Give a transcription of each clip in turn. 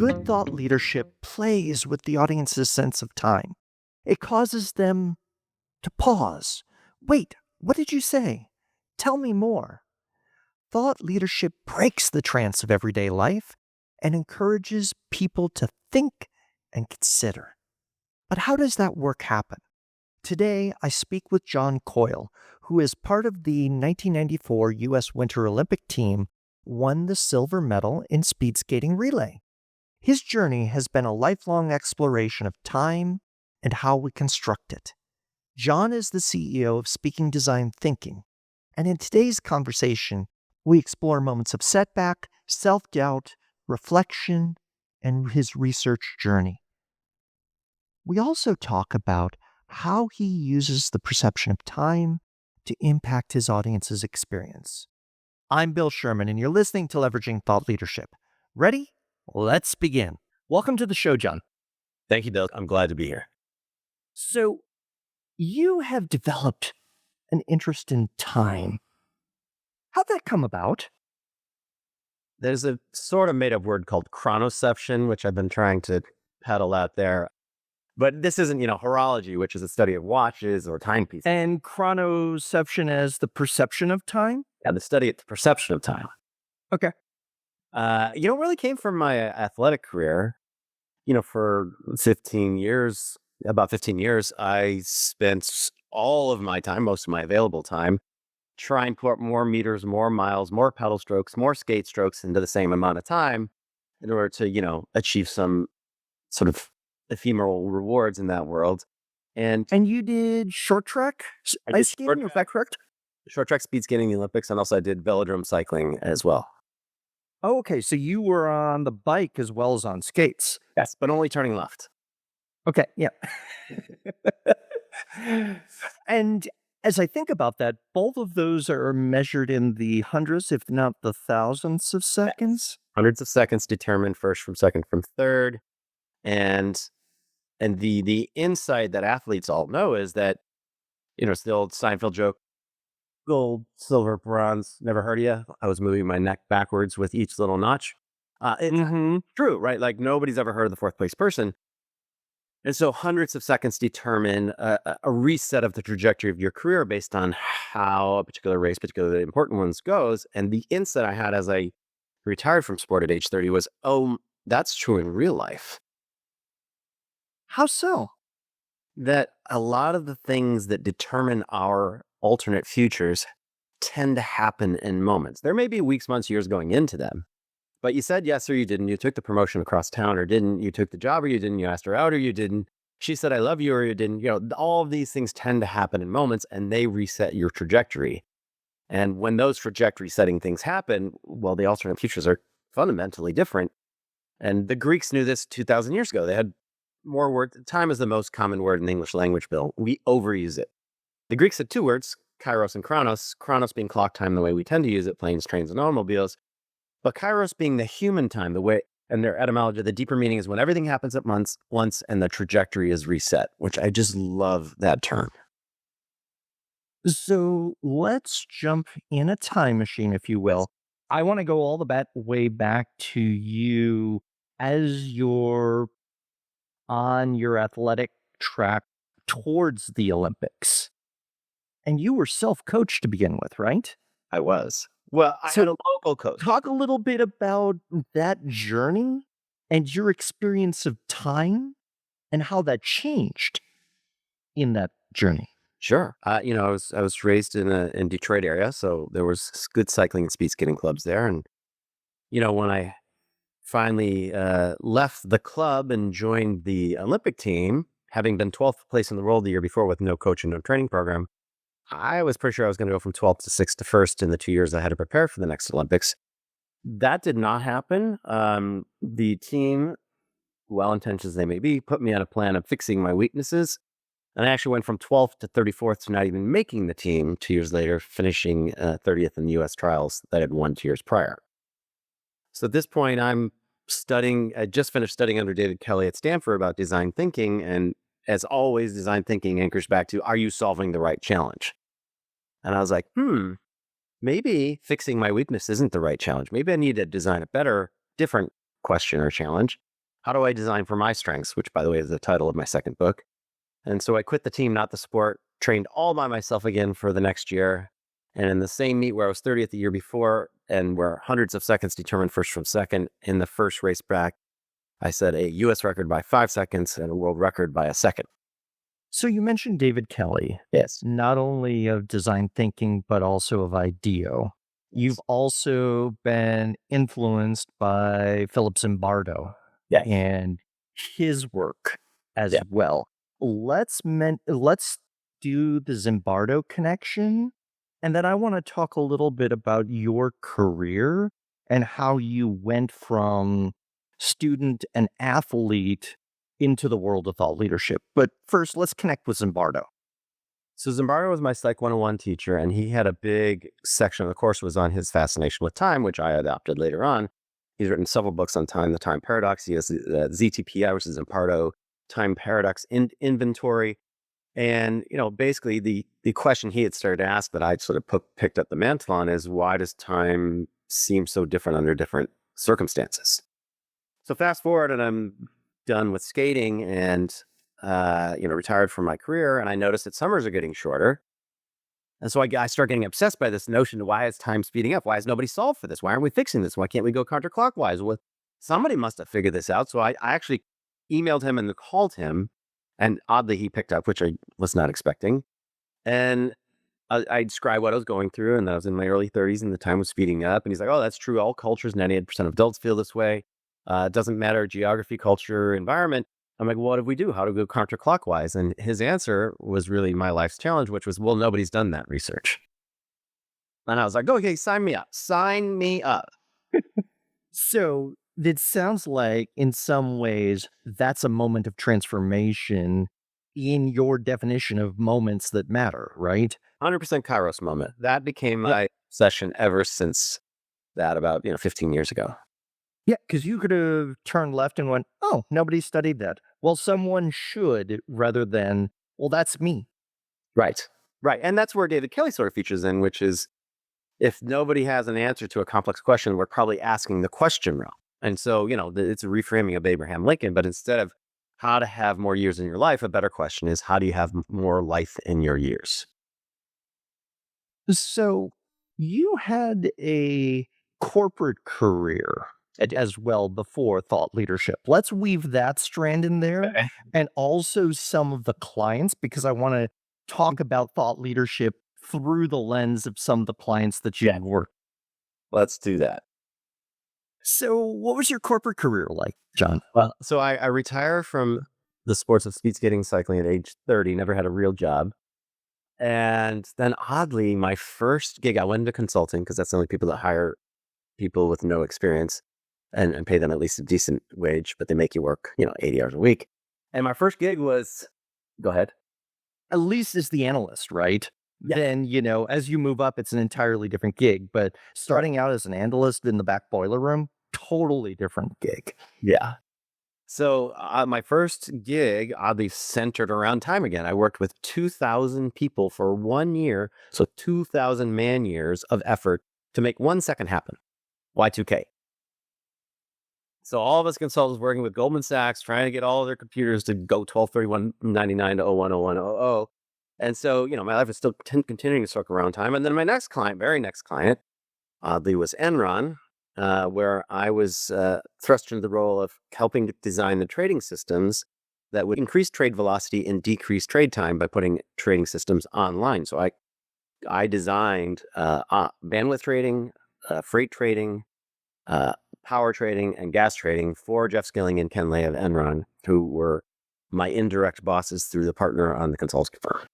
Good thought leadership plays with the audience's sense of time. It causes them to pause. Wait, what did you say? Tell me more. Thought leadership breaks the trance of everyday life and encourages people to think and consider. But how does that work happen? Today, I speak with John Coyle, who is part of the 1994 U.S. Winter Olympic team, won the silver medal in speed skating relay. His journey has been a lifelong exploration of time and how we construct it. John is the CEO of Speaking Design Thinking, and in today's conversation, we explore moments of setback, self-doubt, reflection, and his research journey. We also talk about how he uses the perception of time to impact his audience's experience. I'm Bill Sherman, and you're listening to Leveraging Thought Leadership. Ready? Let's begin. Welcome to the show, John. Thank you, Bill. I'm glad to be here. So, you have developed an interest in time. How'd that come about? There's a sort of made-up word called chronoception, which I've been trying to peddle out there. But this isn't, horology, which is a study of watches or timepieces. And chronoception as the perception of time? Yeah, the study of the perception of time. Okay. It really came from my athletic career. For about 15 years, I spent all of my time, most of my available time, trying to put more meters, more miles, more pedal strokes, more skate strokes into the same amount of time in order to, achieve some sort of ephemeral rewards in that world. And you did short track ice skating, is that correct? Short track speed skating in the Olympics, and also I did velodrome cycling as well. Oh, okay. So you were on the bike as well as on skates. Yes, but only turning left. Okay, yeah. And as I think about that, both of those are measured in the hundreds, if not the thousandths of seconds. Hundreds of seconds determined first from second from third. And the insight that athletes all know is that, it's the old Seinfeld joke, gold, silver, bronze, never heard of you. I was moving my neck backwards with each little notch. It's true, right? Like nobody's ever heard of the fourth place person. And so hundreds of seconds determine a reset of the trajectory of your career based on how a particular race, particularly important ones, goes. And the insight I had as I retired from sport at age 30 was, oh, that's true in real life. How so? That a lot of the things that determine our alternate futures tend to happen in moments. There may be weeks, months, years going into them, but you said yes or you didn't. You took the promotion across town or didn't. You took the job or you didn't. You asked her out or you didn't. She said, I love you or you didn't. All of these things tend to happen in moments and they reset your trajectory. And when those trajectory setting things happen, well, the alternate futures are fundamentally different. And the Greeks knew this 2,000 years ago. They had more words. Time is the most common word in the English language, Bill. We overuse it. The Greeks had two words, kairos and chronos. Chronos being clock time, the way we tend to use it, planes, trains, and automobiles. But kairos being the human time, the way, and their etymology, the deeper meaning is when everything happens at once and the trajectory is reset, which I just love that term. So let's jump in a time machine, if you will. I want to go all the way back to you as you're on your athletic track towards the Olympics. And you were self-coached to begin with, right? I was. Well, I had a local coach. Talk a little bit about that journey and your experience of time and how that changed in that journey. Sure. I was raised in Detroit area, so there was good cycling and speed skating clubs there. And, when I finally left the club and joined the Olympic team, having been 12th place in the world the year before with no coach and no training program, I was pretty sure I was going to go from 12th to 6th to 1st in the 2 years I had to prepare for the next Olympics. That did not happen. The team, well-intentioned as they may be, put me on a plan of fixing my weaknesses. And I actually went from 12th to 34th to not even making the team 2 years later, finishing 30th in the U.S. trials that had won 2 years prior. So at this point, I just finished studying under David Kelly at Stanford about design thinking. And as always, design thinking anchors back to, are you solving the right challenge? And I was like, maybe fixing my weakness isn't the right challenge. Maybe I need to design a better, different question or challenge. how do I design for my strengths, which by the way is the title of my second book. And so I quit the team, not the sport, trained all by myself again for the next year. And in the same meet where I was 30th the year before and where hundreds of seconds determined first from second, in the first race back, I set a US record by 5 seconds and a world record by a second. So you mentioned David Kelly, Yes. not only of design thinking, but also of IDEO. You've also been influenced by Philip Zimbardo Yeah. and his work as Yeah. well. Let's do the Zimbardo connection, and then I want to talk a little bit about your career and how you went from student and athlete into the world of thought leadership. But first, let's connect with Zimbardo. So Zimbardo was my Psych 101 teacher, and he had a big section of the course was on his fascination with time, which I adopted later on. He's written several books on time, the time paradox. He has the ZTPI, which is Zimbardo time paradox inventory. And, basically the question he had started to ask that I sort of picked up the mantle on is, why does time seem so different under different circumstances? So fast forward, and I'm done with skating and, retired from my career. And I noticed that summers are getting shorter. And so I start getting obsessed by this notion of, why is time speeding up? Why has nobody solved for this? Why aren't we fixing this? Why can't we go counterclockwise? Well, somebody must have figured this out. So I actually emailed him and called him. And oddly, he picked up, which I was not expecting. And I described what I was going through, and I was in my early 30s, and the time was speeding up. And he's like, "Oh, that's true. All cultures, 98% of adults feel this way. It doesn't matter geography, culture, environment." I'm like, "What do we do? How do we go counterclockwise?" And his answer was really my life's challenge, which was, "Well, nobody's done that research." And I was like, "Okay, sign me up. Sign me up." So it sounds like, in some ways, that's a moment of transformation in your definition of moments that matter, right? 100% Kairos moment. That became Yeah. my session ever since that, about 15 years ago. Yeah, because you could have turned left and went, oh, nobody studied that. Well, someone should, rather than, well, that's me. Right. Right. And that's where David Kelly sort of features in, which is, if nobody has an answer to a complex question, we're probably asking the question wrong. And so, it's a reframing of Abraham Lincoln, but instead of how to have more years in your life, a better question is, how do you have more life in your years? So you had a corporate career as well before thought leadership. Let's weave that strand in there, Okay. and also some of the clients, because I want to talk about thought leadership through the lens of some of the clients that you Yeah. work. Let's do that. So what was your corporate career like, John? Well, so I retired from the sports of speed skating, cycling at age 30, never had a real job. And then oddly, my first gig, I went into consulting because that's the only people that hire people with no experience and pay them at least a decent wage, but they make you work, 80 hours a week. And my first gig was, go ahead. At least as the analyst, right? Yeah. Then, as you move up, it's an entirely different gig. But starting out as an analyst in the back boiler room, totally different gig. Yeah. So my first gig oddly centered around time again. I worked with 2,000 people for 1 year. So 2,000 man years of effort to make 1 second happen. Y2K. So all of us consultants working with Goldman Sachs, trying to get all of their computers to go 12/31/99 to 01/01/00. And so, my life is still continuing to circle around time. And then my next client, very next client, oddly, was Enron, where I was thrust into the role of helping to design the trading systems that would increase trade velocity and decrease trade time by putting trading systems online. So I designed bandwidth trading, freight trading, uh, power trading, and gas trading for Jeff Skilling and Ken Lay of Enron, who were my indirect bosses through the partner on the consulting firm.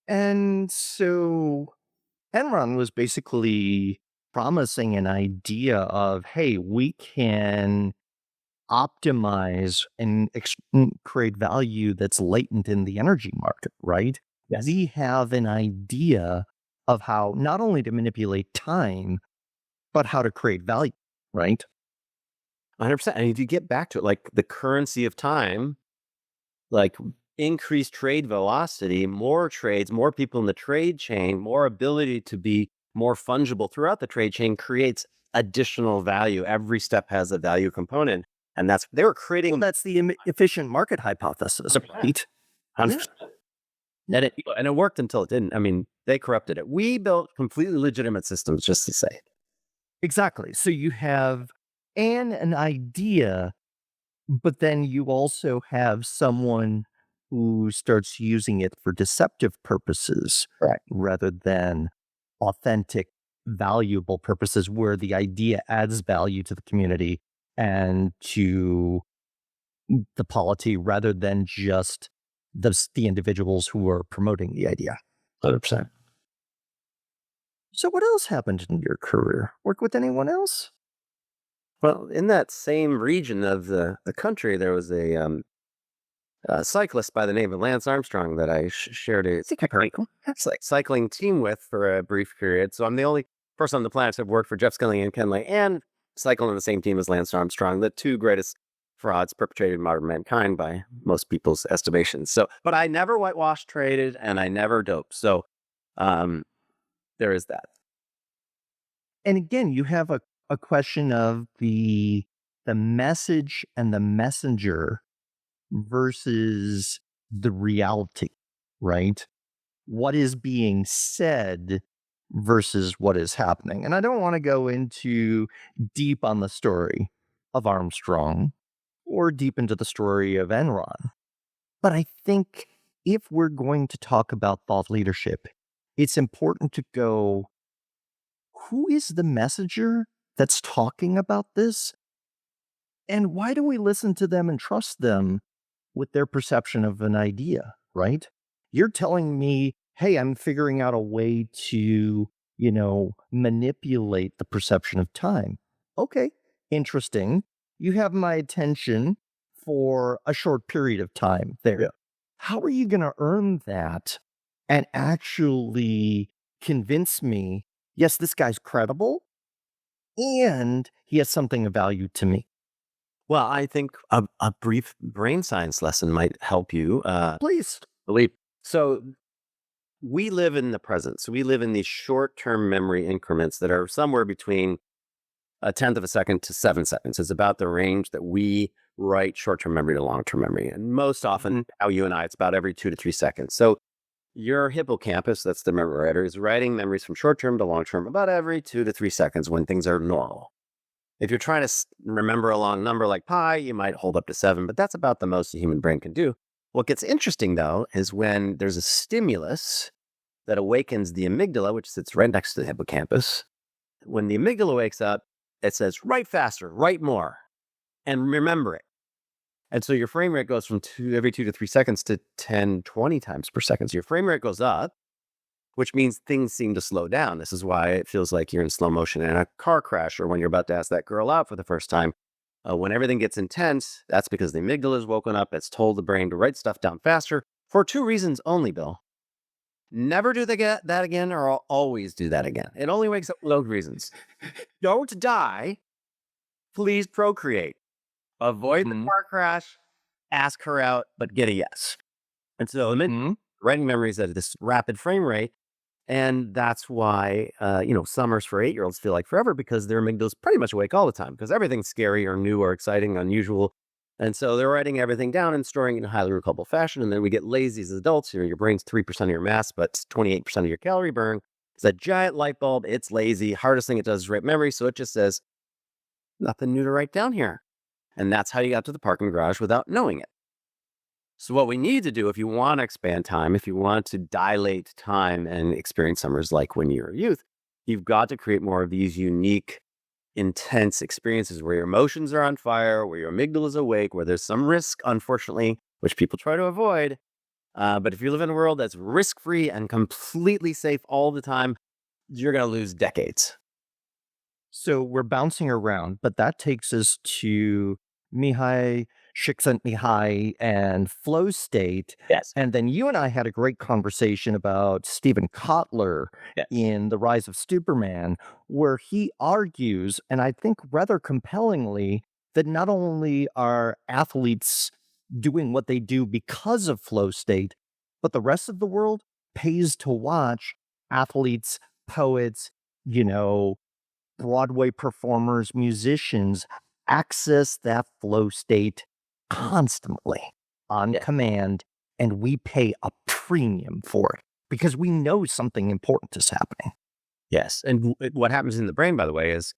And so Enron was basically promising an idea of, hey, we can optimize and create value that's latent in the energy market, right? Yes. We have an idea of how not only to manipulate time, but how to create value, right? 100%. And if you get back to it, like the currency of time, like increased trade velocity, more trades, more people in the trade chain, more ability to be more fungible throughout the trade chain creates additional value. Every step has a value component. And they were Well, creating that's the efficient market hypothesis, right? 100%. And it worked until it didn't. I mean, they corrupted it. We built completely legitimate systems, just to say. Exactly. So you have an idea, but then you also have someone who starts using it for deceptive purposes Right. rather than authentic, valuable purposes where the idea adds value to the community and to the polity rather than just the individuals who are promoting the idea. 100%. So what else happened in your career? Work with anyone else? Well, in that same region of the country, there was a cyclist by the name of Lance Armstrong that I shared a cycling team with for a brief period. So I'm the only person on the planet to have worked for Jeff Scully and Ken Lay and cycle on the same team as Lance Armstrong, the two greatest frauds perpetrated in modern mankind by most people's estimations. So, but I never whitewash traded and I never doped. So, um, there is that. And again, you have a question of the message and the messenger versus the reality, right? What is being said versus what is happening. And I don't want to go into deep on the story of Armstrong or deep into the story of Enron. But I think if we're going to talk about thought leadership, it's important to go, who is the messenger that's talking about this? And why do we listen to them and trust them with their perception of an idea, right? You're telling me, hey, I'm figuring out a way to, manipulate the perception of time. Okay, interesting. You have my attention for a short period of time there. Yeah. How are you going to earn that and actually convince me, yes, this guy's credible and he has something of value to me? Well, I think a brief brain science lesson might help you Please. believe. So we live in the present. So we live in these short-term memory increments that are somewhere between a tenth of a second to 7 seconds. It's about the range that we write short-term memory to long-term memory. And most often, how you and I, it's about every 2 to 3 seconds. So your hippocampus, that's the memory writer, is writing memories from short-term to long-term about every 2 to 3 seconds when things are normal. If you're trying to remember a long number like pi, you might hold up to 7, but that's about the most the human brain can do. What gets interesting, though, is when there's a stimulus that awakens the amygdala, which sits right next to the hippocampus. When the amygdala wakes up, it says, write faster, write more, and remember it. And so your frame rate goes from every 2 to 3 seconds to 10, 20 times per second. So your frame rate goes up, which means things seem to slow down. This is why it feels like you're in slow motion in a car crash or when you're about to ask that girl out for the first time. When everything gets intense, that's because the amygdala is woken up. It's told the brain to write stuff down faster for two reasons only, Bill. Never do that again, or I'll always do that again. It only wakes up for those reasons. Don't die. Please procreate. Avoid the car crash. Ask her out, but get a yes. And so writing memories at this rapid frame rate. And that's why, summers for 8-year-olds feel like forever because their amygdala's pretty much awake all the time because everything's scary or new or exciting, unusual. And so they're writing everything down and storing it in a highly recallable fashion. And then we get lazy as adults. Your brain's 3% of your mass, but it's 28% of your calorie burn. It's a giant light bulb. It's lazy. Hardest thing it does is write memory. So it just says, nothing new to write down here. And that's how you got to the parking garage without knowing it. So what we need to do if you want to expand time, if you want to dilate time and experience summers like when you're a youth, you've got to create more of these unique, intense experiences where your emotions are on fire, where your amygdala is awake, where there's some risk, unfortunately, which people try to avoid. But if you live in a world that's risk-free and completely safe all the time, you're going to lose decades. So we're bouncing around, but that takes us to Mihai Csikszentmihalyi and flow state. Yes. And then you and I had a great conversation about Stephen Kotler in The Rise of Superman, where he argues, and I think rather compellingly, that not only are athletes doing what they do because of flow state, but the rest of the world pays to watch athletes, poets, Broadway performers, musicians access that flow state constantly on command, and we pay a premium for it because we know something important is happening. Yes. And what happens in the brain, by the way, is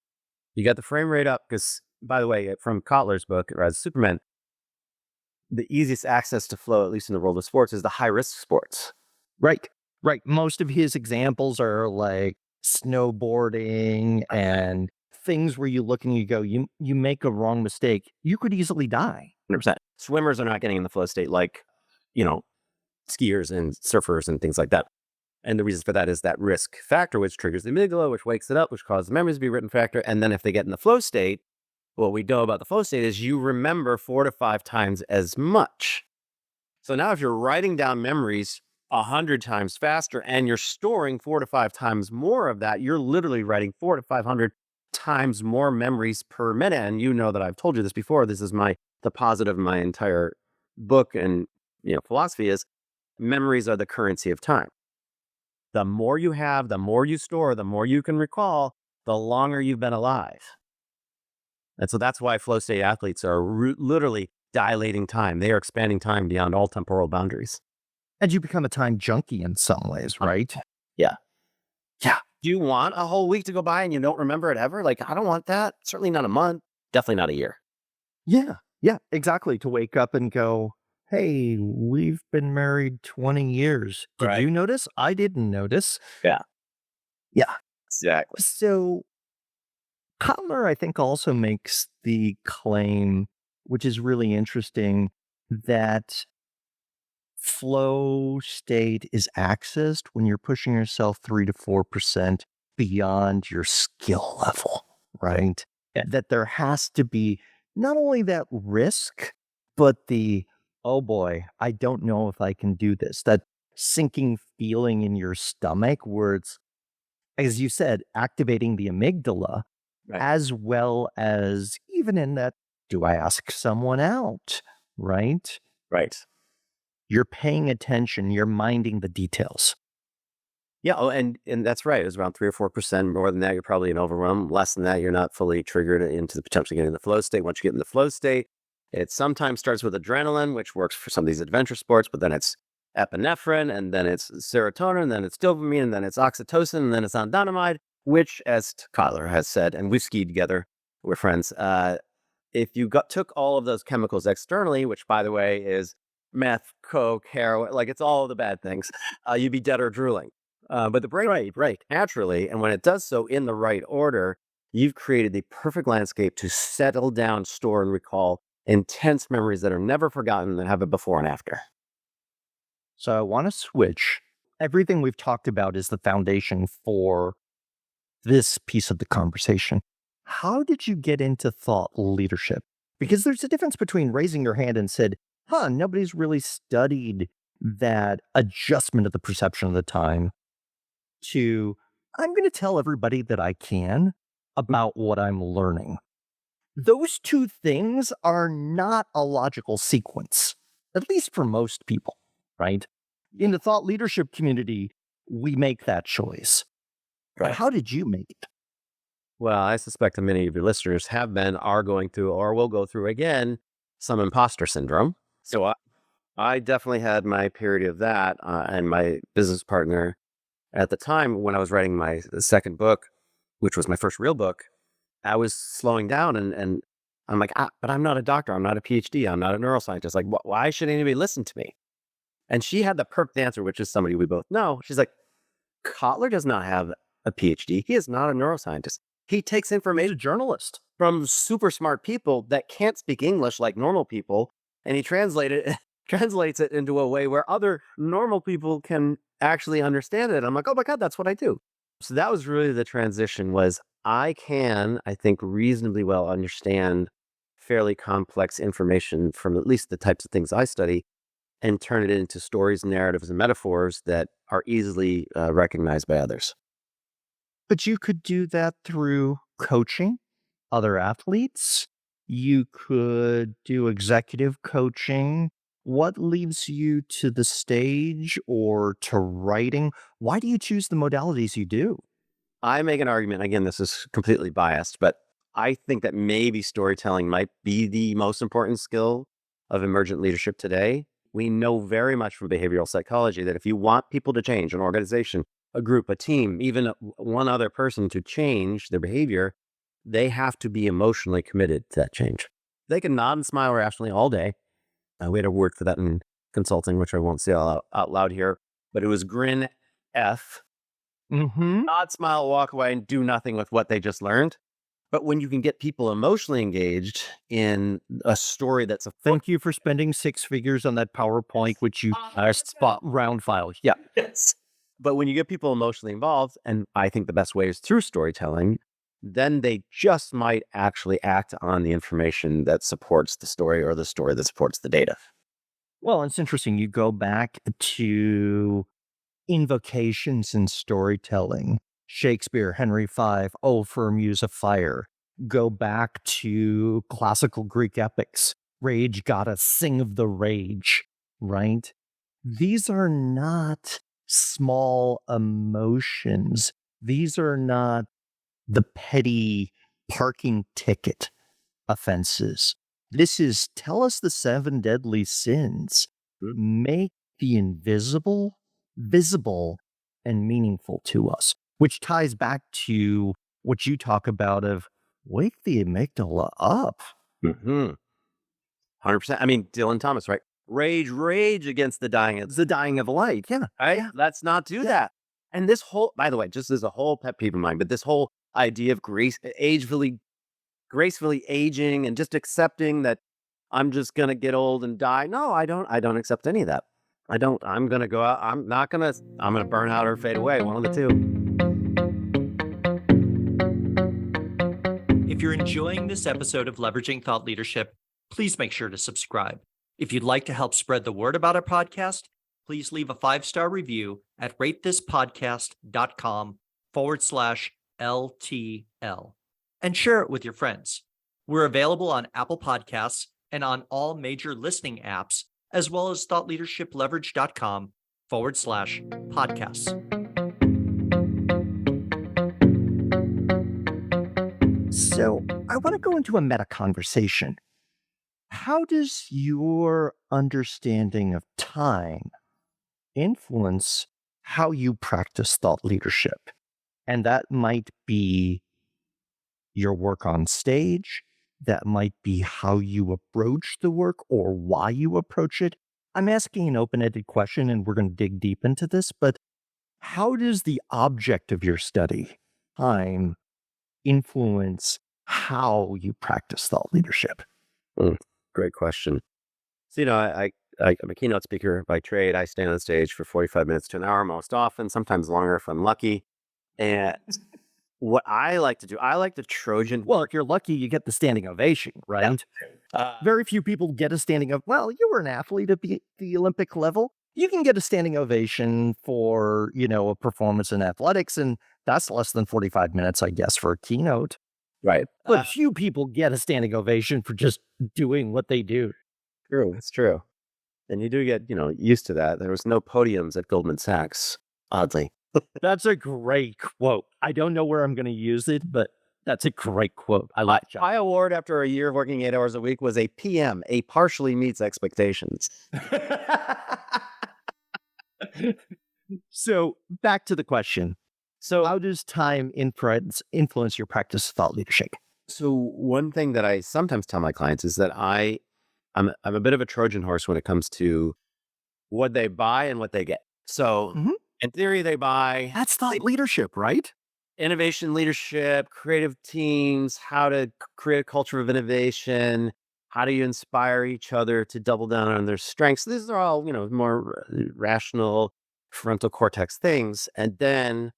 you got the frame rate up because, by the way, from Kotler's book, Rise of Superman, the easiest access to flow, at least in the world of sports, is the high risk sports. Right. Right. Most of his examples are like snowboarding and things where you look and you go, you make a wrong mistake, you could easily die. 100%. Swimmers are not getting in the flow state like, you know, skiers and surfers and things like that. And the reason for that is that risk factor, which triggers the amygdala, which wakes it up, which causes the memories to be written factor. And then if they get in the flow state, what we know about the flow state is you remember 4 to 5 times as much. So now if you're writing down memories 100 times faster and you're storing 4 to 5 times more of that, you're literally writing 4 to 500 times more memories per minute. And you know that I've told you this before. This is the positive of my entire book and philosophy is memories are the currency of time. The more you have, the more you store, the more you can recall, the longer you've been alive. And so that's why flow state athletes are literally dilating time. They are expanding time beyond all temporal boundaries. And you become a time junkie in some ways, right? Yeah. Yeah. Do you want a whole week to go by and you don't remember it ever? Like, I don't want that. Certainly not a month. Definitely not a year. Yeah. Yeah, exactly. To wake up and go, hey, we've been married 20 years. Did Right. you notice? I didn't notice. Yeah. Yeah. Exactly. So Kotler, I think, also makes the claim, which is really interesting, that flow state is accessed when you're pushing yourself 3 to 4% beyond your skill level, right? Yeah. That there has to be not only that risk, but the, oh boy, I don't know if I can do this, that sinking feeling in your stomach where it's, as you said, activating the amygdala, Right. as well as even in that, do I ask someone out? Right? Right. You're paying attention, you're minding the details. Yeah. Oh, and that's right. It was around 3 or 4%. More than that, you're probably in overwhelm. Less than that, you're not fully triggered into the potential getting in the flow state. Once you get in the flow state, it sometimes starts with adrenaline, which works for some of these adventure sports, but then it's epinephrine, and then it's serotonin, and then it's dopamine, and then it's oxytocin, and then it's anandamide, which, as Kyler has said, and we've skied together, we're friends. If you took all of those chemicals externally, which by the way is meth, coke, heroin, like it's all the bad things, you'd be dead or drooling. But the brain, right, naturally, and when it does so in the right order, you've created the perfect landscape to settle down, store, and recall intense memories that are never forgotten and have a before and after. So I want to switch. Everything we've talked about is the foundation for this piece of the conversation. How did you get into thought leadership? Because there's a difference between raising your hand and said, nobody's really studied that adjustment of the perception of the time to, I'm going to tell everybody that I can about what I'm learning. Those two things are not a logical sequence, at least for most people, right? In the thought leadership community, we make that choice. But how did you make it? Well, I suspect that many of your listeners have been, are going through, or will go through again, some imposter syndrome. So I definitely had my period of that. And my business partner at the time when I was writing my second book, which was my first real book, I was slowing down and I'm like, but I'm not a doctor. I'm not a PhD. I'm not a neuroscientist. Like, why should anybody listen to me? And she had the perfect answer, which is somebody we both know. She's like, Kotler does not have a PhD. He is not a neuroscientist. He takes He's information a journalist. from super smart people that can't speak English like normal people, and he translates it into a way where other normal people can actually understand it. I'm like, oh my God, that's what I do. So that was really the transition was I think, reasonably well understand fairly complex information from at least the types of things I study and turn it into stories, narratives, and metaphors that are easily recognized by others. But you could do that through coaching other athletes. You could do executive coaching. What leads you to the stage or to writing? Why do you choose the modalities you do? I make an argument, again, this is completely biased, but I think that maybe storytelling might be the most important skill of emergent leadership today. We know very much from behavioral psychology that if you want people to change, an organization, a group, a team, even one other person to change their behavior, they have to be emotionally committed to that change. They can nod and smile rationally all day. We had a word for that in consulting, which I won't say out loud here, but it was grin F. Mm-hmm. Nod, smile, walk away, and do nothing with what they just learned. But when you can get people emotionally engaged in a story that's a Thank you for spending 6 figures on that PowerPoint, which you spot round file. Yeah. yes. But when you get people emotionally involved, and I think the best way is through storytelling, then they just might actually act on the information that supports the story or the story that supports the data. Well, it's interesting. You go back to invocations in storytelling. Shakespeare, Henry V, O for a Muse of Fire. Go back to classical Greek epics. Rage gotta sing of the rage, right? These are not small emotions. These are not the petty parking ticket offenses. This is tell us the 7 deadly sins. Make the invisible visible and meaningful to us, which ties back to what you talk about of wake the amygdala up. Mm-hmm. 100%. I mean, Dylan Thomas, right? Rage against the dying of The dying of light. Yeah. right? Yeah. Let's not do that. And this whole, by the way, just as a whole pet peeve of mine, but this whole idea of gracefully aging and just accepting that I'm just gonna get old and die. No, I don't accept any of that. I don't. I'm gonna go out. I'm gonna burn out or fade away. One of the two. If you're enjoying this episode of Leveraging Thought Leadership, please make sure to subscribe. If you'd like to help spread the word about our podcast, please leave a 5-star review at ratethispodcast.com/LTL and share it with your friends. We're available on Apple Podcasts and on all major listening apps, as well as thoughtleadershipleverage.com/podcasts. So I want to go into a meta conversation. How does your understanding of time influence how you practice thought leadership? And that might be your work on stage. That might be how you approach the work or why you approach it. I'm asking an open-ended question and we're going to dig deep into this, but how does the object of your study, time, influence how you practice thought leadership? Great question. So, I'm a keynote speaker by trade. I stand on stage for 45 minutes to an hour most often, sometimes longer if I'm lucky. And what I like to do, I like to Trojan. Well, if you're lucky, you get the standing ovation, right? Very few people get a standing ovation. Well, you were an athlete at the Olympic level. You can get a standing ovation for, a performance in athletics, and that's less than 45 minutes, I guess, for a keynote. Right. But few people get a standing ovation for just doing what they do. True. It's true. And you do get, used to that. There was no podiums at Goldman Sachs, oddly. That's a great quote. I don't know where I'm going to use it, but that's a great quote. I like it. My award after a year of working 8 hours a week was a PM, a partially meets expectations. So back to the question. So how does time influence your practice of thought leadership? So one thing that I sometimes tell my clients is that I'm a bit of a Trojan horse when it comes to what they buy and what they get. So in theory, they buy That's thought leadership, right? innovation leadership, creative teams, how to create a culture of innovation, how do you inspire each other to double down on their strengths. These are all, more rational frontal cortex things. And then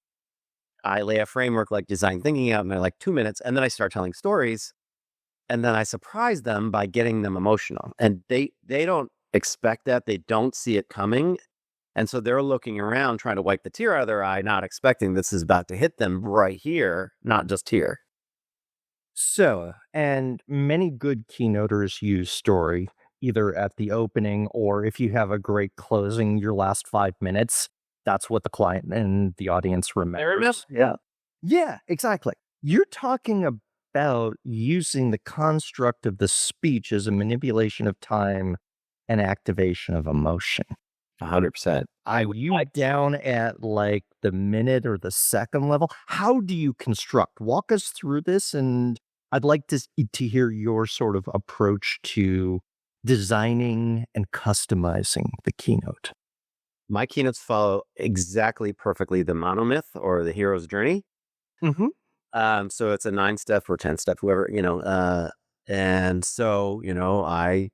I lay a framework like design thinking out in like 2 minutes, and then I start telling stories, and then I surprise them by getting them emotional. And they don't expect that. They don't see it coming. And so they're looking around trying to wipe the tear out of their eye, not expecting this is about to hit them right here, not just here. So, and many good keynoters use story either at the opening or if you have a great closing, your last 5 minutes, that's what the client and the audience remembers. Yeah. Yeah, exactly. You're talking about using the construct of the speech as a manipulation of time and activation of emotion. 100%. Are you down at like the minute or the second level? How do you construct? Walk us through this, and I'd like to hear your sort of approach to designing and customizing the keynote. My keynotes follow exactly perfectly the monomyth or the hero's journey. Mm-hmm. So it's a 9-step or 10-step, whoever, and so, I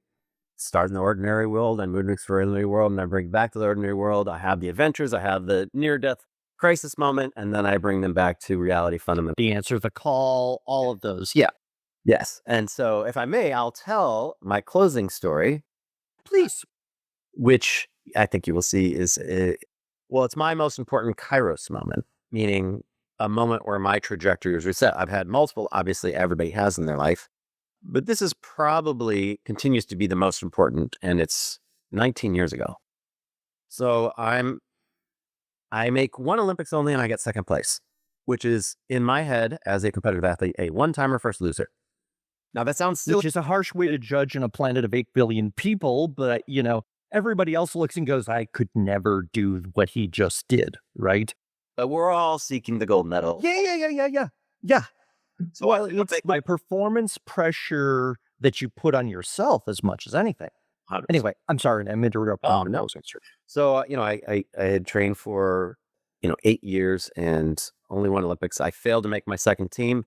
start in the ordinary world, I move to the extraordinary world, and I bring back to the ordinary world. I have the adventures, I have the near-death crisis moment, and then I bring them back to reality fundamentals. The answer, the call, all of those. Yeah, Yes. And so if I may, I'll tell my closing story, please. which I think you will see is, well, it's my most important Kairos moment, meaning a moment where my trajectory was reset. I've had multiple, obviously, everybody has in their life, but this is probably continues to be the most important, and it's 19 years ago. So I make one Olympics only, and I get second place, which is in my head as a competitive athlete, a one-timer first loser. Now that sounds silly. Which is a harsh way to judge in a planet of 8 billion people, but everybody else looks and goes, I could never do what he just did, right? But we're all seeking the gold medal. Yeah. So Well, it's my performance pressure that you put on yourself as much as anything. 100%. Anyway, I'm sorry, I'm interrupting. Oh, no. So, I had trained for, 8 years and only won Olympics. I failed to make my second team.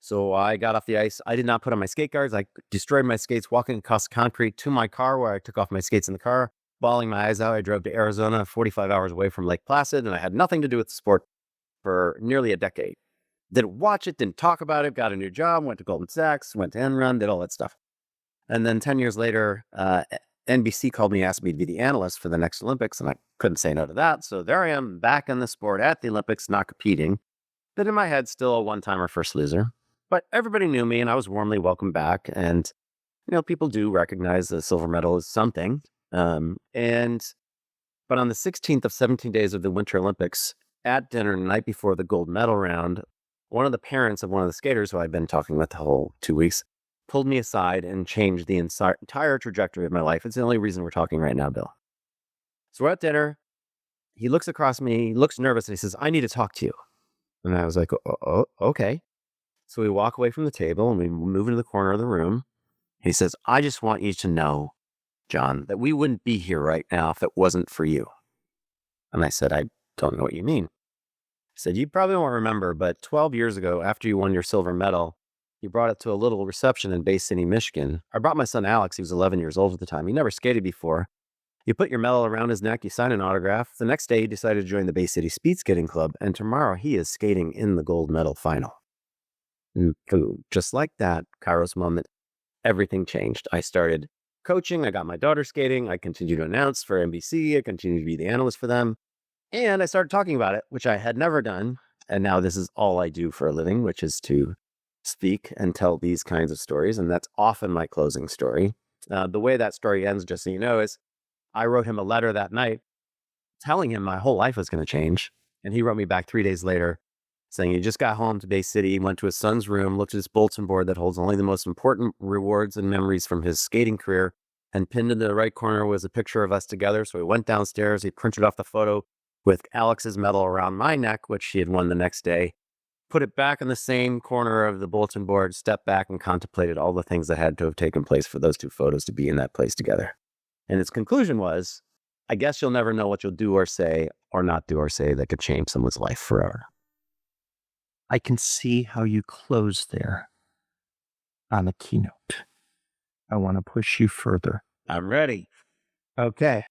So I got off the ice. I did not put on my skate guards. I destroyed my skates walking across concrete to my car, where I took off my skates in the car, bawling my eyes out. I drove to Arizona, 45 hours away from Lake Placid, and I had nothing to do with the sport for nearly a decade. Didn't watch it, didn't talk about it, got a new job, went to Goldman Sachs, went to Enron, did all that stuff. And then 10 years later, NBC called me, asked me to be the analyst for the next Olympics, and I couldn't say no to that. So there I am, back in the sport at the Olympics, not competing, but in my head, still a one-timer first loser. But everybody knew me, and I was warmly welcomed back. And, people do recognize the silver medal as something. But on the 16th of 17 days of the Winter Olympics, at dinner the night before the gold medal round, one of the parents of one of the skaters who I'd been talking with the whole 2 weeks pulled me aside and changed the entire trajectory of my life. It's the only reason we're talking right now, Bill. So we're at dinner. He looks across me, he looks nervous, and he says, I need to talk to you. And I was like, okay. So we walk away from the table and we move into the corner of the room. He says, I just want you to know, John, that we wouldn't be here right now if it wasn't for you. And I said, I don't know what you mean. He said, you probably won't remember, but 12 years ago, after you won your silver medal, you brought it to a little reception in Bay City, Michigan. I brought my son Alex. He was 11 years old at the time. He never skated before. You put your medal around his neck, you signed an autograph. The next day, he decided to join the Bay City Speed Skating Club, and tomorrow he is skating in the gold medal final. And just like that, Kairos moment, everything changed. I started coaching. I got my daughter skating. I continued to announce for NBC. I continued to be the analyst for them. And I started talking about it, which I had never done. And now this is all I do for a living, which is to speak and tell these kinds of stories. And that's often my closing story. The way that story ends, just so you know, is I wrote him a letter that night telling him my whole life was going to change. And he wrote me back 3 days later saying he just got home to Bay City, went to his son's room, looked at his bulletin board that holds only the most important rewards and memories from his skating career, and pinned in the right corner was a picture of us together. So he went downstairs, he printed off the photo with Alex's medal around my neck, which she had won the next day, put it back in the same corner of the bulletin board, stepped back and contemplated all the things that had to have taken place for those two photos to be in that place together. And his conclusion was, I guess you'll never know what you'll do or say or not do or say that could change someone's life forever. I can see how you close there on the keynote. I want to push you further. I'm ready. Okay.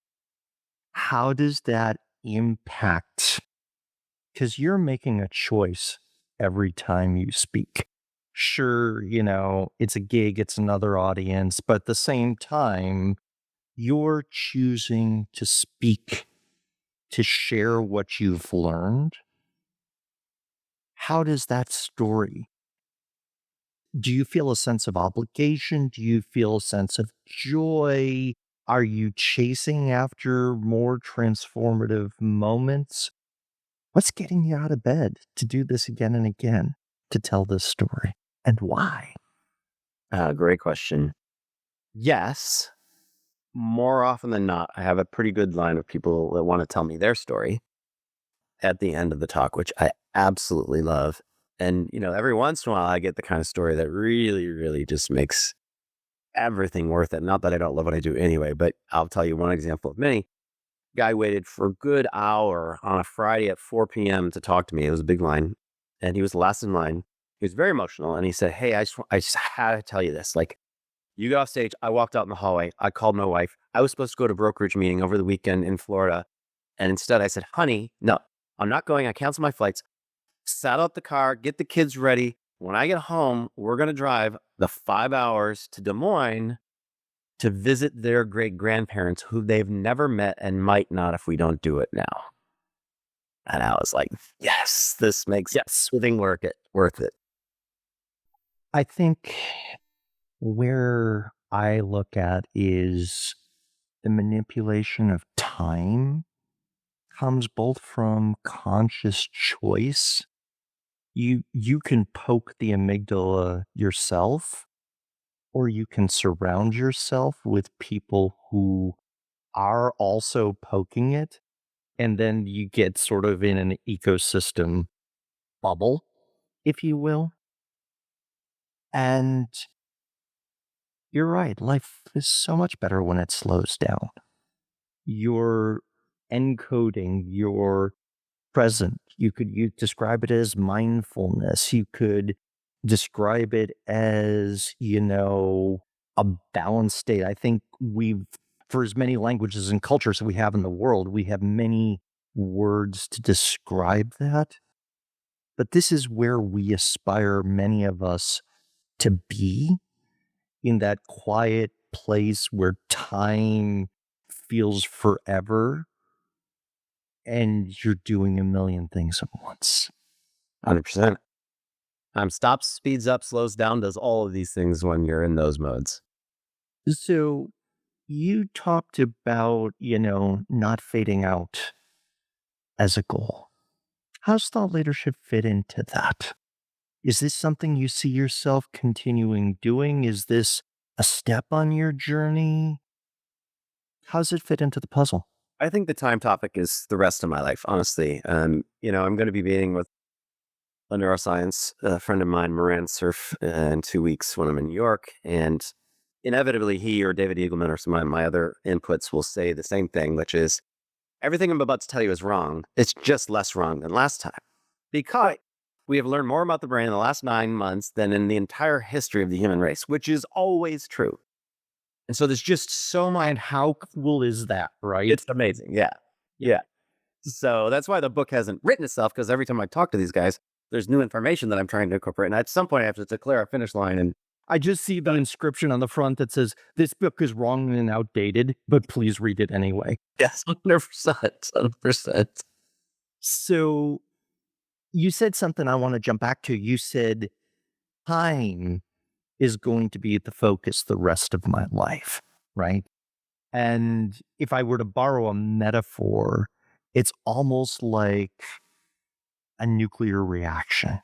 How does that impact? Because you're making a choice every time you speak. Sure, it's a gig, it's another audience, but at the same time, you're choosing to speak, to share what you've learned. How does that story? Do you feel a sense of obligation? Do you feel a sense of joy? Are you chasing after more transformative moments? What's getting you out of bed to do this again and again, to tell this story? and why? Great question. Yes, more often than not, I have a pretty good line of people that want to tell me their story at the end of the talk, which I absolutely love. And, every once in a while, I get the kind of story that really, really just makes everything worth it. Not that I don't love what I do anyway, but I'll tell you one example of many. Guy waited for a good hour on a Friday at 4 p.m. to talk to me. It was a big line, and he was the last in line. He was very emotional, and he said, "Hey, I just had to tell you this. Like, you got off stage. I walked out in the hallway. I called my wife. I was supposed to go to a brokerage meeting over the weekend in Florida, and instead I said, honey, no, I'm not going. I canceled my flights. Saddle up the car, get the kids ready. When I get home, we're going to drive the 5 hours to Des Moines to visit their great grandparents who they've never met and might not if we don't do it now." And I was like, yes, this makes living worth it. I think where I look at is the manipulation of time comes both from conscious choice. You can poke the amygdala yourself, or you can surround yourself with people who are also poking it, and then you get sort of in an ecosystem bubble, if you will. And you're right, life is so much better when it slows down. You're encoding your present. You describe it as mindfulness. You could describe it as, a balanced state. I think for as many languages and cultures we have in the world, we have many words to describe that. But this is where we aspire, many of us, to be, in that quiet place where time feels forever and you're doing a million things at once. 100%. Stops, speeds up, slows down, does all of these things when you're in those modes. So you talked about, not fading out as a goal. How's thought leadership fit into that? Is this something you see yourself continuing doing? Is this a step on your journey? How's it fit into the puzzle? I think the time topic is the rest of my life, honestly. I'm going to be meeting with a neuroscience friend of mine, Moran Cerf, in 2 weeks when I'm in New York. And inevitably, he or David Eagleman or some of my other inputs will say the same thing, which is everything I'm about to tell you is wrong. It's just less wrong than last time. Because we have learned more about the brain in the last 9 months than in the entire history of the human race, which is always true. And so there's just so much. And how cool is that, right? It's amazing. Yeah. Yeah. So that's why the book hasn't written itself, because every time I talk to these guys, there's new information that I'm trying to incorporate. And at some point, I have to declare a finish line. And I just see the inscription on the front that says, "This book is wrong and outdated, but please read it anyway." yes, 100%. 100%. So you said something I want to jump back to. You said time is going to be the focus the rest of my life, right? And if I were to borrow a metaphor, it's almost like a nuclear reaction.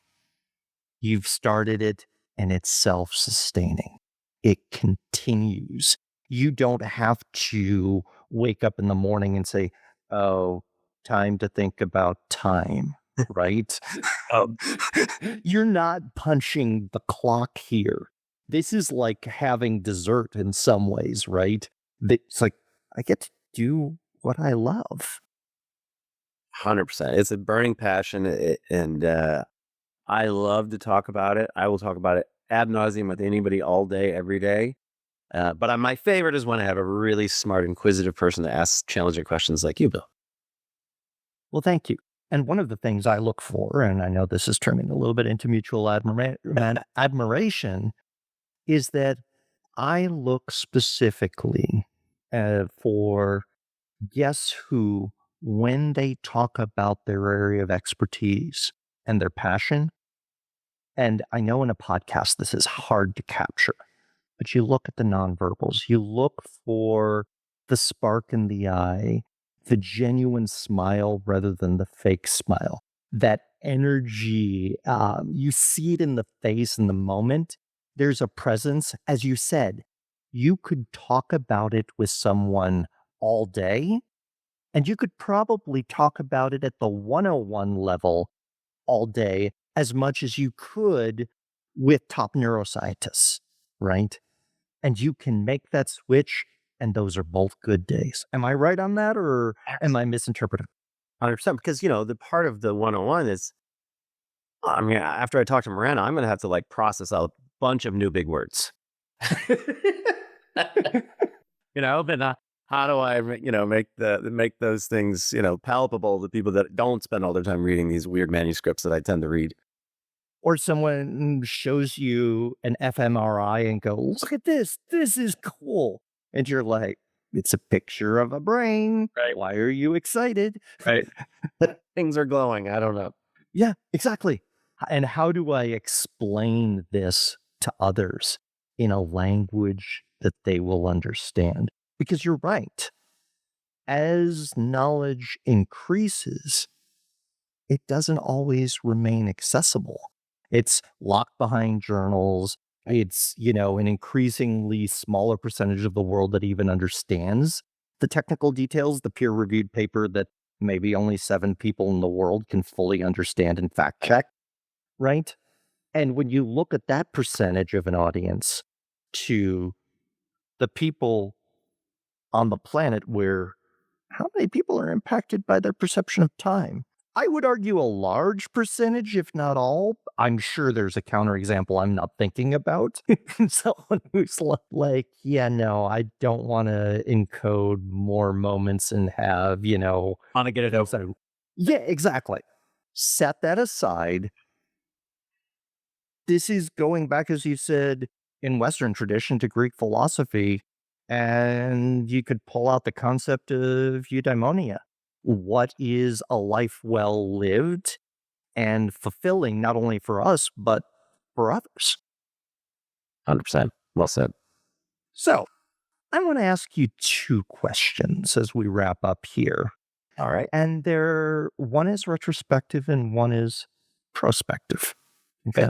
You've started it and it's self-sustaining. It continues. You don't have to wake up in the morning and say, "Oh, time to think about time," right? You're not punching the clock here. This is like having dessert in some ways, right? It's like, I get to do what I love. 100%. It's a burning passion. And I love to talk about it. I will talk about it ad nauseum with anybody all day, every day. But my favorite is when I have a really smart, inquisitive person that asks challenging questions like you, Bill. Well, thank you. And one of the things I look for, and I know this is turning a little bit into mutual admiration, is that I look specifically for guests who, when they talk about their area of expertise and their passion, and I know in a podcast this is hard to capture, but you look at the nonverbals, you look for the spark in the eye, the genuine smile rather than the fake smile, that energy. You see it in the face in the moment. There's a presence. As you said, you could talk about it with someone all day, and you could probably talk about it at the 101 level all day as much as you could with top neuroscientists, right? And you can make that switch, and those are both good days. Am I right on that, or am I misinterpreting? 100%. Because, the part of the 101 is, I mean, after I talk to Miranda, I'm going to have to like process a bunch of new big words. But how do I, make those things, palpable to people that don't spend all their time reading these weird manuscripts that I tend to read. Or someone shows you an fMRI and go, look at this is cool. And you're like, it's a picture of a brain. Right. Why are you excited? Right. Things are glowing. I don't know. Yeah, exactly. And how do I explain this to others in a language that they will understand? Because you're right. As knowledge increases, it doesn't always remain accessible. It's locked behind journals. It's, an increasingly smaller percentage of the world that even understands the technical details, the peer-reviewed paper that maybe only 7 people in the world can fully understand and fact check, right? And when you look at that percentage of an audience to the people on the planet where how many people are impacted by their perception of time? I would argue a large percentage, if not all. I'm sure there's a counterexample I'm not thinking about. Someone who's like, yeah, no, I don't want to encode more moments and have, Want to get it over. Yeah, exactly. Set that aside. This is going back, as you said, in Western tradition to Greek philosophy, and you could pull out the concept of eudaimonia. What is a life well lived and fulfilling, not only for us, but for others? 100%. Well said. So, I want to ask you 2 questions as we wrap up here. All right. And one is retrospective and one is prospective. Okay.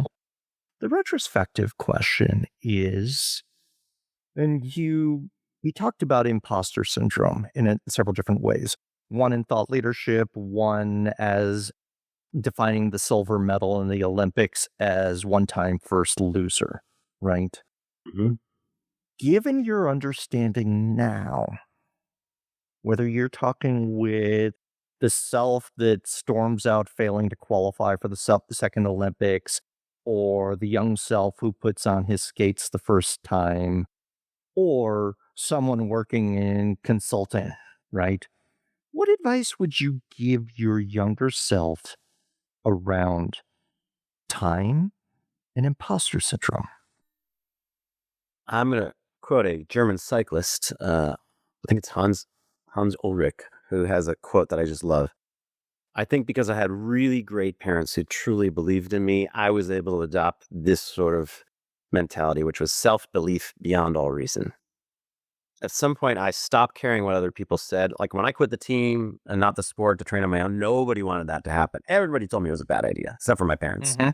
The retrospective question is, and we talked about imposter syndrome in several different ways. One in thought leadership, one as defining the silver medal in the Olympics as one-time first loser, right? Mm-hmm. Given your understanding now, whether you're talking with the self that storms out failing to qualify for the second Olympics, or the young self who puts on his skates the first time, or someone working in consulting, right? What advice would you give your younger self around time and imposter syndrome? I'm going to quote a German cyclist. I think it's Hans Ulrich, who has a quote that I just love. I think because I had really great parents who truly believed in me, I was able to adopt this sort of mentality, which was self-belief beyond all reason. At some point, I stopped caring what other people said. Like when I quit the team and not the sport to train on my own, nobody wanted that to happen. Everybody told me it was a bad idea, except for my parents. Mhm.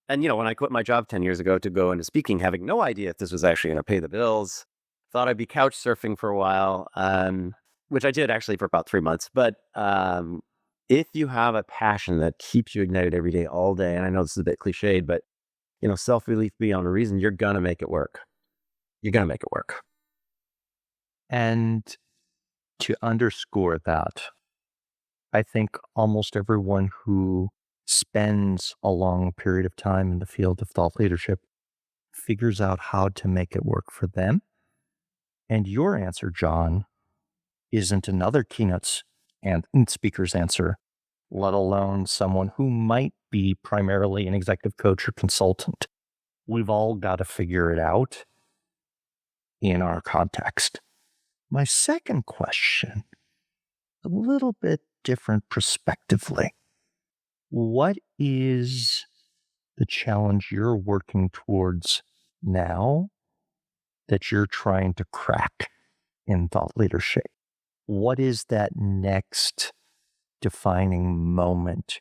And, when I quit my job 10 years ago to go into speaking, having no idea if this was actually going to pay the bills, thought I'd be couch surfing for a while, which I did actually for about 3 months. But if you have a passion that keeps you ignited every day, all day, and I know this is a bit cliched, but, self-belief beyond a reason, you're going to make it work. You're going to make it work. And to underscore that, I think almost everyone who spends a long period of time in the field of thought leadership figures out how to make it work for them. And your answer, John, isn't another keynote and speaker's answer, let alone someone who might be primarily an executive coach or consultant. We've all got to figure it out in our context. My second question, a little bit different prospectively. What is the challenge you're working towards now that you're trying to crack in thought leadership? What is that next defining moment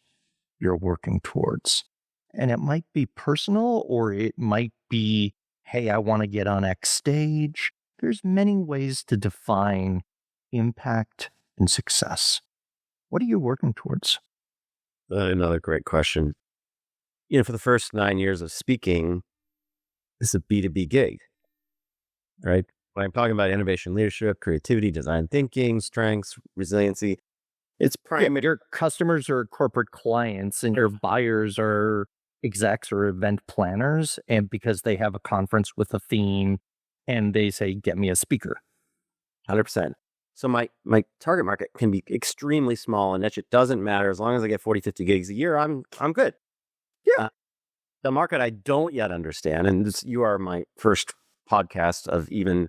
you're working towards. And it might be personal, or it might be, hey, I want to get on X stage. There's many ways to define impact and success. What are you working towards? Another great question. For the first 9 years of speaking, it's a B2B gig, right? When I'm talking about innovation, leadership, creativity, design thinking, strengths, resiliency, it's primary. Your customers are corporate clients and your buyers are execs or event planners, and because they have a conference with a theme and they say, get me a speaker. 100%. So my target market can be extremely small and niche. It doesn't matter. As long as I get 40, 50 gigs a year, I'm good. Yeah. The market I don't yet understand, and you are my first podcast of even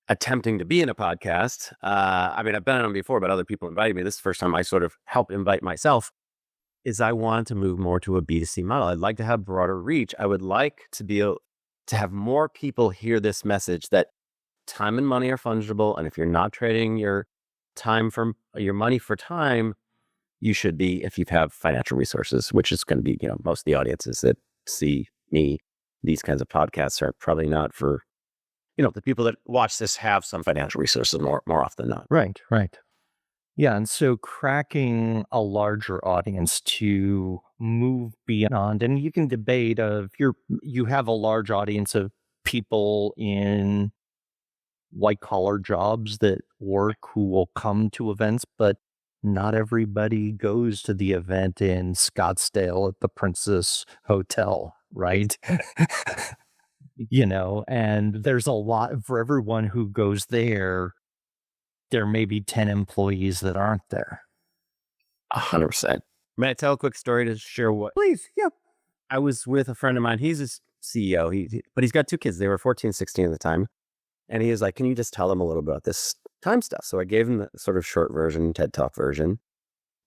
attempting to be in a podcast. I've been on them before, but other people invited me. This is the first time I sort of help invite myself, is I want to move more to a B2C model. I'd like to have broader reach. I would like to be able to have more people hear this message that time and money are fungible. And if you're not trading your money for time, you should be, if you have financial resources, which is going to be, most of the audiences that see me, these kinds of podcasts are probably not for, the people that watch this have some financial resources more often than not. Right. Yeah. And so cracking a larger audience to move beyond, and you can debate if you have a large audience of people in white collar jobs that work who will come to events, but not everybody goes to the event in Scottsdale at the Princess Hotel, right? And there's a lot for everyone who goes there. There may be 10 employees that aren't there. 100%. May I tell a quick story to share what? Please, yeah. I was with a friend of mine. He's a CEO, but he's got 2 kids. They were 14, 16 at the time. And he was like, can you just tell them a little bit about this time stuff? So I gave him the sort of short version, TED Talk version.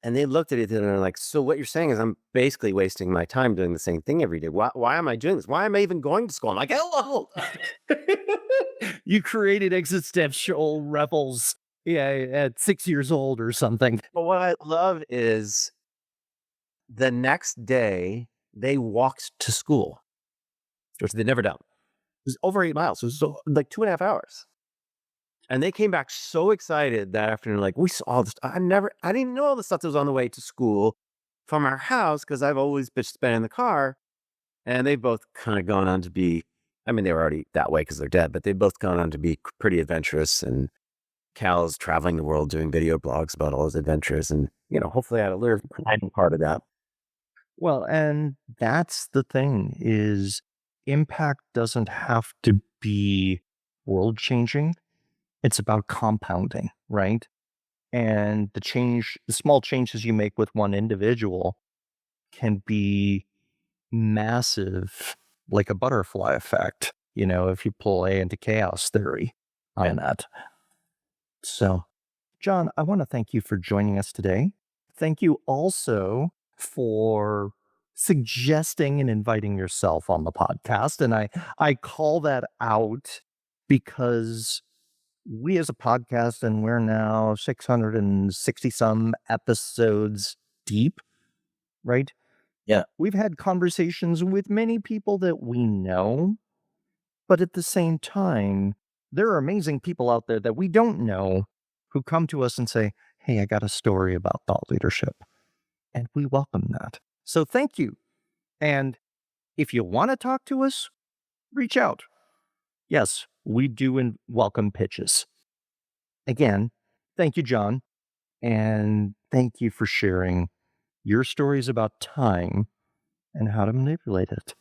And they looked at it and they're like, so what you're saying is I'm basically wasting my time doing the same thing every day. Why am I doing this? Why am I even going to school? I'm like, hello. You created existential rebels at 6 years old or something. But what I love is the next day they walked to school, which they'd never done. It was over 8 miles. It was like 2.5 hours. And they came back so excited that afternoon, like, we saw all this. I didn't know all the stuff that was on the way to school from our house because I've always been spending in the car. And they've both kind of gone on to be, they were already that way because they're dead, but they've both gone on to be pretty adventurous. And Cal's traveling the world doing video blogs about all his adventures. And, hopefully I had to learn part of that. Well, and that's the thing is impact doesn't have to be world changing. It's about compounding, right? And the small changes you make with one individual can be massive, like a butterfly effect, if you pull A into chaos theory on that. So, John, I want to thank you for joining us today. Thank you also for suggesting and inviting yourself on the podcast. And I call that out because we as a podcast, and we're now 660 some episodes deep, right? Yeah. We've had conversations with many people that we know, but at the same time, there are amazing people out there that we don't know who come to us and say, hey, I got a story about thought leadership. And we welcome that. So thank you. And if you want to talk to us, reach out. Yes, we do welcome pitches. Again, thank you, John. And thank you for sharing your stories about time and how to manipulate it.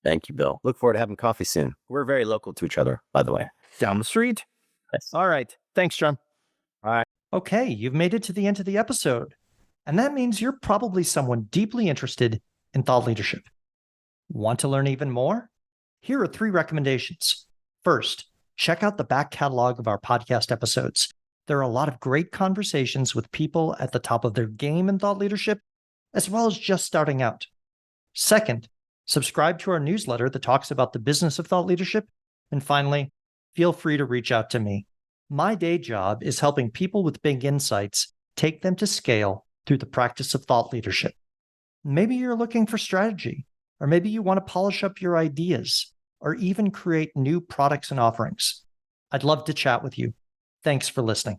Thank you, Bill. Look forward to having coffee soon. We're very local to each other, by the way. Down the street. Yes. All right. Thanks, John. All right. Okay, you've made it to the end of the episode. And that means you're probably someone deeply interested in thought leadership. Want to learn even more? Here are 3 recommendations. First, check out the back catalog of our podcast episodes. There are a lot of great conversations with people at the top of their game in thought leadership, as well as just starting out. Second, subscribe to our newsletter that talks about the business of thought leadership. And finally, feel free to reach out to me. My day job is helping people with big insights take them to scale through the practice of thought leadership. Maybe you're looking for strategy, or maybe you want to polish up your ideas, or even create new products and offerings. I'd love to chat with you. Thanks for listening.